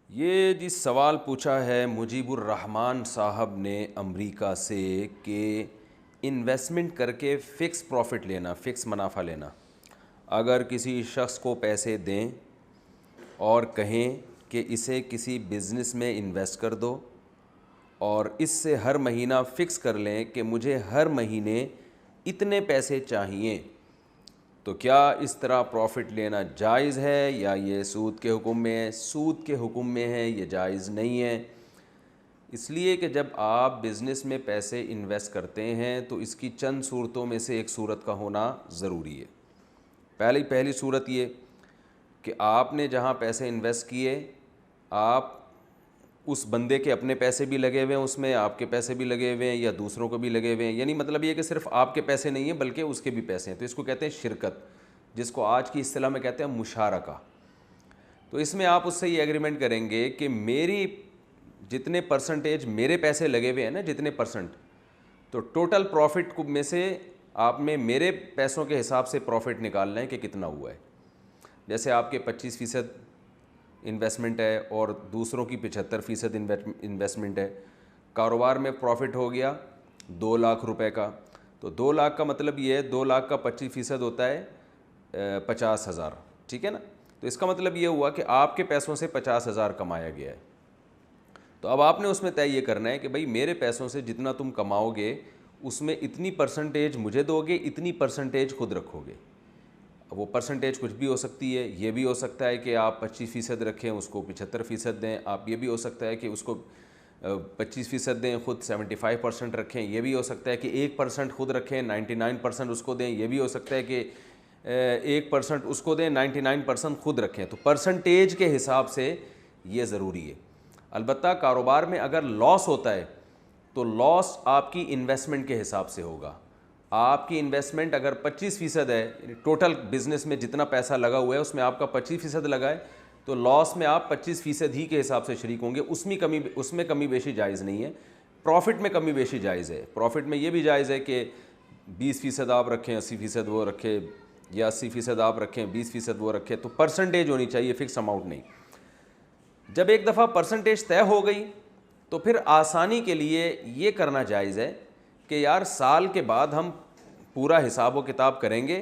یہ جی سوال پوچھا ہے مجیب الرحمان صاحب نے امریکہ سے کہ انویسٹمنٹ کر کے فکس پروفٹ لینا، فکس منافع لینا، اگر کسی شخص کو پیسے دیں اور کہیں کہ اسے کسی بزنس میں انویسٹ کر دو اور اس سے ہر مہینہ فکس کر لیں کہ مجھے ہر مہینے اتنے پیسے چاہیے، تو کیا اس طرح پروفٹ لینا جائز ہے یا یہ سود کے حکم میں ہے؟ سود کے حکم میں ہے، یہ جائز نہیں ہے۔ اس لیے کہ جب آپ بزنس میں پیسے انویسٹ کرتے ہیں تو اس کی چند صورتوں میں سے ایک صورت کا ہونا ضروری ہے۔ پہلی صورت یہ کہ آپ نے جہاں پیسے انویسٹ کیے، آپ اس بندے کے اپنے پیسے بھی لگے ہوئے ہیں، اس میں آپ کے پیسے بھی لگے ہوئے ہیں یا دوسروں کو بھی لگے ہوئے ہیں، یعنی مطلب یہ کہ صرف آپ کے پیسے نہیں ہیں بلکہ اس کے بھی پیسے ہیں، تو اس کو کہتے ہیں شرکت، جس کو آج کی اصطلاح میں کہتے ہیں مشارکہ۔ تو اس میں آپ اس سے یہ ایگریمنٹ کریں گے کہ میری جتنے پرسنٹیج میرے پیسے لگے ہوئے ہیں نا، جتنے پرسنٹ، تو ٹوٹل پروفٹ میں سے آپ میں میرے پیسوں کے حساب سے پروفٹ نکالنا ہے کہ کتنا ہوا ہے۔ جیسے آپ کے 25% انویسٹمنٹ ہے اور دوسروں کی 75% انویسٹمنٹ ہے، کاروبار میں پروفٹ ہو گیا 2 لاکھ روپے کا، تو 2 لاکھ کا مطلب یہ ہے 2 لاکھ کا 25% ہوتا ہے 50,000، ٹھیک ہے نا؟ تو اس کا مطلب یہ ہوا کہ آپ کے پیسوں سے 50,000 کمایا گیا ہے۔ تو اب آپ نے اس میں طے یہ کرنا ہے کہ بھائی میرے پیسوں سے جتنا تم کماؤ گے اس میں اتنی پرسنٹیج مجھے دو گے، اتنی پرسنٹیج خود رکھو گے۔ وہ پرسنٹیج کچھ بھی ہو سکتی ہے، یہ بھی ہو سکتا ہے کہ آپ 25% رکھیں، اس کو 75% دیں، آپ یہ بھی ہو سکتا ہے کہ اس کو 25% دیں، خود 75% رکھیں، یہ بھی ہو سکتا ہے کہ 1% خود رکھیں، 99% اس کو دیں، یہ بھی ہو سکتا ہے کہ 1% اس کو دیں، 99% خود رکھیں۔ تو پرسنٹیج کے حساب سے یہ ضروری ہے۔ البتہ کاروبار میں اگر لاس ہوتا ہے تو لاس آپ کی انویسٹمنٹ کے حساب سے ہوگا۔ آپ کی انویسٹمنٹ اگر 25% ہے، ٹوٹل بزنس میں جتنا پیسہ لگا ہوا ہے اس میں آپ کا 25% لگا ہے، تو لاس میں آپ 25% ہی کے حساب سے شریک ہوں گے، اس میں کمی بیشی جائز نہیں ہے۔ پروفٹ میں کمی بیشی جائز ہے۔ پروفٹ میں یہ بھی جائز ہے کہ 20% آپ رکھیں، 80% وہ رکھے، یا 80% آپ رکھیں، 20% وہ رکھے، تو پرسنٹیج ہونی چاہیے، فکس اماؤنٹ نہیں۔ جب ایک دفعہ پرسنٹیج طے ہو گئی تو پھر آسانی کے لیے یہ کرنا جائز ہے کہ یار سال کے بعد ہم پورا حساب و کتاب کریں گے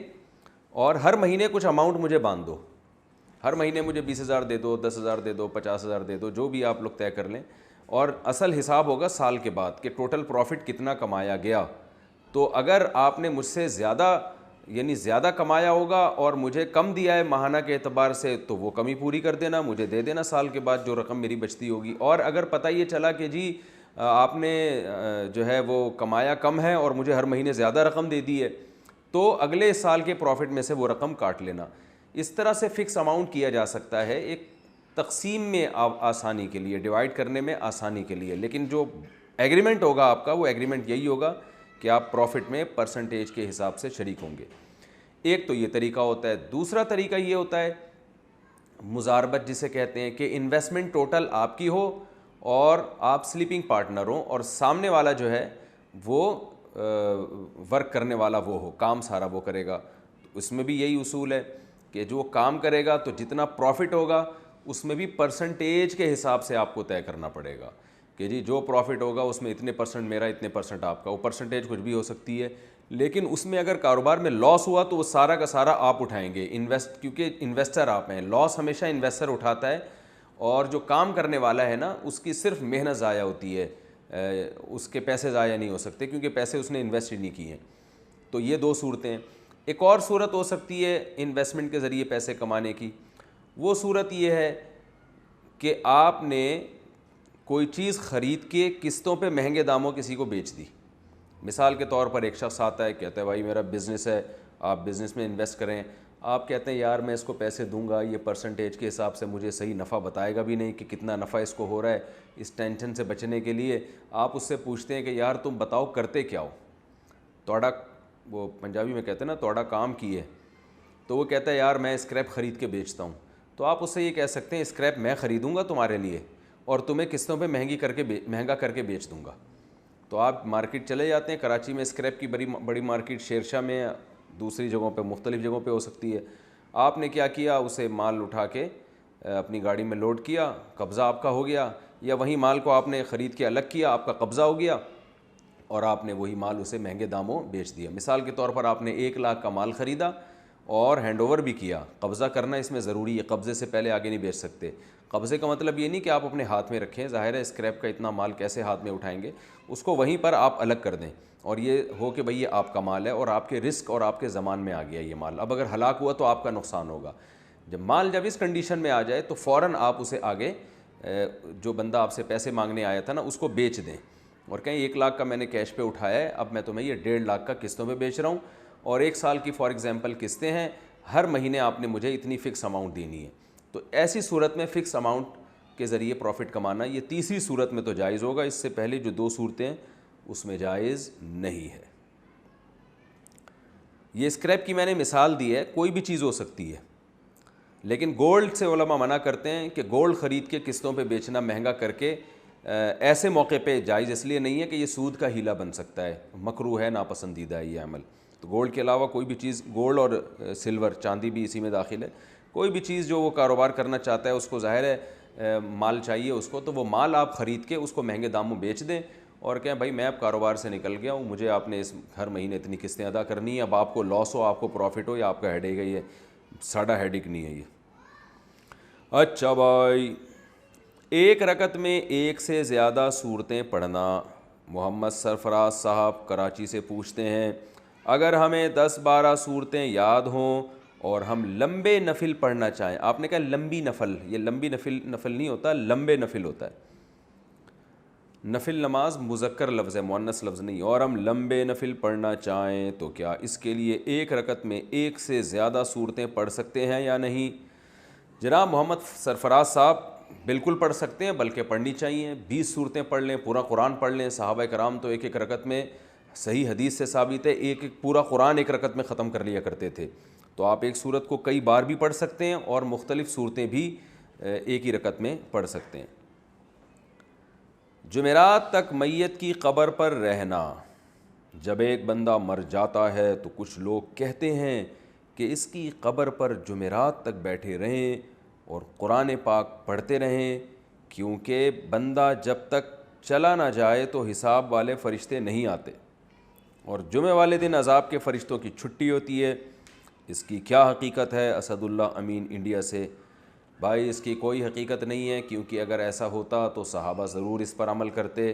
اور ہر مہینے کچھ اماؤنٹ مجھے باندھ دو، ہر مہینے مجھے 20,000 دے دو، 10,000 دے دو، 50,000 دے دو، جو بھی آپ لوگ طے کر لیں، اور اصل حساب ہوگا سال کے بعد کہ ٹوٹل پروفٹ کتنا کمایا گیا۔ تو اگر آپ نے مجھ سے زیادہ کمایا ہوگا اور مجھے کم دیا ہے ماہانہ کے اعتبار سے، تو وہ کمی پوری کر دینا، مجھے دے دینا سال کے بعد جو رقم میری بچتی ہوگی۔ اور اگر پتہ یہ چلا کہ جی آپ نے جو ہے وہ کمایا کم ہے اور مجھے ہر مہینے زیادہ رقم دے دی ہے، تو اگلے سال کے پروفٹ میں سے وہ رقم کاٹ لینا۔ اس طرح سے فکس اماؤنٹ کیا جا سکتا ہے، ایک تقسیم میں آسانی کے لیے، ڈیوائڈ کرنے میں آسانی کے لیے۔ لیکن جو ایگریمنٹ ہوگا آپ کا، وہ ایگریمنٹ یہی ہوگا کہ آپ پروفٹ میں پرسنٹیج کے حساب سے شریک ہوں گے۔ ایک تو یہ طریقہ ہوتا ہے۔ دوسرا طریقہ یہ ہوتا ہے مضاربت جسے کہتے ہیں، کہ انویسٹمنٹ ٹوٹل آپ کی ہو اور آپ سلیپنگ پارٹنر ہوں، اور سامنے والا جو ہے وہ ورک کرنے والا وہ ہو، کام سارا وہ کرے گا۔ اس میں بھی یہی اصول ہے کہ جو کام کرے گا تو جتنا پروفٹ ہوگا اس میں بھی پرسنٹیج کے حساب سے آپ کو طے کرنا پڑے گا کہ جی جو پروفٹ ہوگا اس میں اتنے پرسنٹ میرا، اتنے پرسنٹ آپ کا۔ وہ پرسنٹیج کچھ بھی ہو سکتی ہے، لیکن اس میں اگر کاروبار میں لاس ہوا تو وہ سارا کا سارا آپ اٹھائیں گے، کیونکہ انویسٹر آپ ہیں۔ لاس ہمیشہ انویسٹر اٹھاتا ہے، اور جو کام کرنے والا ہے نا اس کی صرف محنت ضائع ہوتی ہے، اس کے پیسے ضائع نہیں ہو سکتے کیونکہ پیسے اس نے انویسٹ ہی نہیں کیے ہیں۔ تو یہ دو صورتیں ہیں۔ ایک اور صورت ہو سکتی ہے انویسٹمنٹ کے ذریعے پیسے کمانے کی، وہ صورت یہ ہے کہ آپ نے کوئی چیز خرید کے قسطوں پہ مہنگے داموں کسی کو بیچ دی۔ مثال کے طور پر ایک شخص آتا ہے، کہتا ہے بھائی میرا بزنس ہے، آپ بزنس میں انویسٹ کریں۔ آپ کہتے ہیں یار میں اس کو پیسے دوں گا، یہ پرسنٹیج کے حساب سے مجھے صحیح نفع بتائے گا بھی نہیں کہ کتنا نفع اس کو ہو رہا ہے۔ اس ٹینشن سے بچنے کے لیے آپ اس سے پوچھتے ہیں کہ یار تم بتاؤ کرتے کیا ہو، توڑا، وہ پنجابی میں کہتے ہیں نا توڑا کام کی ہے، تو وہ کہتا ہے یار میں اسکریپ خرید کے بیچتا ہوں۔ تو آپ اس سے یہ کہہ سکتے ہیں اسکریپ میں خریدوں گا تمہارے لیے اور تمہیں قسطوں پہ مہنگا کر کے بیچ دوں گا۔ تو آپ مارکیٹ چلے جاتے ہیں، کراچی میں اسکریپ کی بڑی مارکیٹ، شیرشاہ میں، دوسری جگہوں پہ، مختلف جگہوں پہ ہو سکتی ہے۔ آپ نے کیا کیا، اسے مال اٹھا کے اپنی گاڑی میں لوڈ کیا، قبضہ آپ کا ہو گیا، یا وہی مال کو آپ نے خرید کے الگ کیا، آپ کا قبضہ ہو گیا اور آپ نے وہی مال اسے مہنگے داموں بیچ دیا۔ مثال کے طور پر آپ نے 1 لاکھ کا مال خریدا اور ہینڈ اوور بھی کیا۔ قبضہ کرنا اس میں ضروری ہے، قبضے سے پہلے آگے نہیں بیچ سکتے۔ قبضے کا مطلب یہ نہیں کہ آپ اپنے ہاتھ میں رکھیں، ظاہر ہے اسکریپ کا اتنا مال کیسے ہاتھ میں اٹھائیں گے، اس کو وہیں پر آپ الگ کر دیں اور یہ ہو کہ بھئی یہ آپ کا مال ہے اور آپ کے رسک اور آپ کے زمان میں آ گیا یہ مال۔ اب اگر ہلاک ہوا تو آپ کا نقصان ہوگا۔ جب اس کنڈیشن میں آ جائے تو فوراً آپ اسے آگے جو بندہ آپ سے پیسے مانگنے آیا تھا نا اس کو بیچ دیں اور کہیں 1 لاکھ کا میں نے کیش پہ اٹھایا ہے، اب میں تمہیں یہ 1.5 لاکھ کا قسطوں پہ بیچ رہا ہوں اور 1 سال کی فار ایگزامپل قسطیں ہیں، ہر مہینے آپ نے مجھے اتنی فکس اماؤنٹ دینی ہے۔ تو ایسی صورت میں فکس اماؤنٹ کے ذریعے پروفٹ کمانا یہ تیسری صورت میں تو جائز ہوگا، اس سے پہلے جو 2 صورتیں اس میں جائز نہیں ہے۔ یہ اسکریپ کی میں نے مثال دی ہے، کوئی بھی چیز ہو سکتی ہے، لیکن گولڈ سے علماء منع کرتے ہیں کہ گولڈ خرید کے قسطوں پہ بیچنا مہنگا کر کے ایسے موقع پہ جائز اس لیے نہیں ہے کہ یہ سود کا ہیلا بن سکتا ہے، مکروہ ہے، ناپسندیدہ ہے یہ عمل۔ تو گولڈ کے علاوہ کوئی بھی چیز، گولڈ اور سلور، چاندی بھی اسی میں داخل ہے، کوئی بھی چیز جو وہ کاروبار کرنا چاہتا ہے اس کو ظاہر ہے مال چاہیے اس کو، تو وہ مال آپ خرید کے اس کو مہنگے داموں بیچ دیں اور کہیں بھائی میں اب کاروبار سے نکل گیا ہوں، مجھے آپ نے ہر مہینے اتنی قسطیں ادا کرنی ہے، اب آپ کو لاس ہو، آپ کو پروفٹ ہو، یا آپ کا ہیڈیک ہے، یہ ساڈا ہیڈیک نہیں ہے یہ۔ اچھا بھائی، 1 رکعت میں 1 سے زیادہ صورتیں پڑھنا۔ محمد سرفراز صاحب کراچی سے پوچھتے ہیں اگر ہمیں 10-12 صورتیں یاد ہوں اور ہم لمبے نفل پڑھنا چاہیں، آپ نے کہا لمبی نفل، یہ لمبی نفل نہیں ہوتا، لمبے نفل ہوتا ہے۔ نفل نماز مذکر لفظ ہے، مؤنث لفظ نہیں، اور ہم لمبے نفل پڑھنا چاہیں تو کیا اس کے لیے 1 رکعت میں 1 سے زیادہ صورتیں پڑھ سکتے ہیں یا نہیں؟ جناب محمد سرفراز صاحب بالکل پڑھ سکتے ہیں، بلکہ پڑھنی چاہیے۔ 20 صورتیں پڑھ لیں، پورا قرآن پڑھ لیں۔ صحابہ کرام تو 1-1 رکعت میں، صحیح حدیث سے ثابت ہے، ایک پورا قرآن 1 رکعت میں ختم کر لیا کرتے تھے۔ تو آپ ایک صورت کو کئی بار بھی پڑھ سکتے ہیں اور مختلف صورتیں بھی ایک ہی رکعت میں پڑھ سکتے ہیں۔ جمعرات تک میت کی قبر پر رہنا۔ جب ایک بندہ مر جاتا ہے تو کچھ لوگ کہتے ہیں کہ اس کی قبر پر جمعرات تک بیٹھے رہیں اور قرآن پاک پڑھتے رہیں، کیونکہ بندہ جب تک چلا نہ جائے تو حساب والے فرشتے نہیں آتے اور جمعہ والے دن عذاب کے فرشتوں کی چھٹی ہوتی ہے۔ اس کی کیا حقیقت ہے؟ اسد اللہ امین انڈیا سے۔ بھائی اس کی کوئی حقیقت نہیں ہے، کیونکہ اگر ایسا ہوتا تو صحابہ ضرور اس پر عمل کرتے۔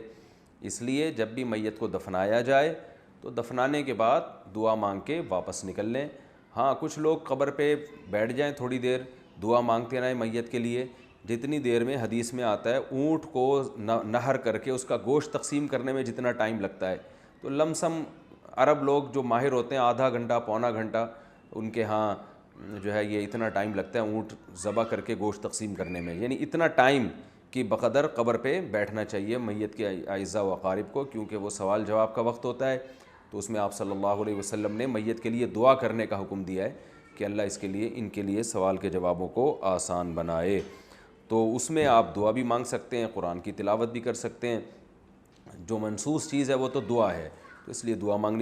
اس لیے جب بھی میت کو دفنایا جائے تو دفنانے کے بعد دعا مانگ کے واپس نکل لیں۔ ہاں کچھ لوگ قبر پہ بیٹھ جائیں، تھوڑی دیر دعا مانگتے رہیں میت کے لیے، جتنی دیر میں حدیث میں آتا ہے اونٹ کو نہر کر کے اس کا گوشت تقسیم کرنے میں جتنا ٹائم لگتا ہے، تو لم سم عرب لوگ جو ماہر ہوتے ہیں آدھا گھنٹہ پونا گھنٹہ ان کے ہاں جو ہے یہ اتنا ٹائم لگتا ہے اونٹ ذبح کر کے گوشت تقسیم کرنے میں، یعنی اتنا ٹائم کہ بقدر قبر پہ بیٹھنا چاہیے میت کے اعزاء و اقارب کو، کیونکہ وہ سوال جواب کا وقت ہوتا ہے۔ تو اس میں آپ صلی اللہ علیہ وسلم نے میت کے لیے دعا کرنے کا حکم دیا ہے کہ اللہ اس کے لیے ان کے لیے سوال کے جوابوں کو آسان بنائے۔ تو اس میں آپ دعا بھی مانگ سکتے ہیں، قرآن کی تلاوت بھی کر سکتے ہیں۔ جو منصوص چیز ہے وہ تو دعا ہے، تو اس لیے دعا مانگنی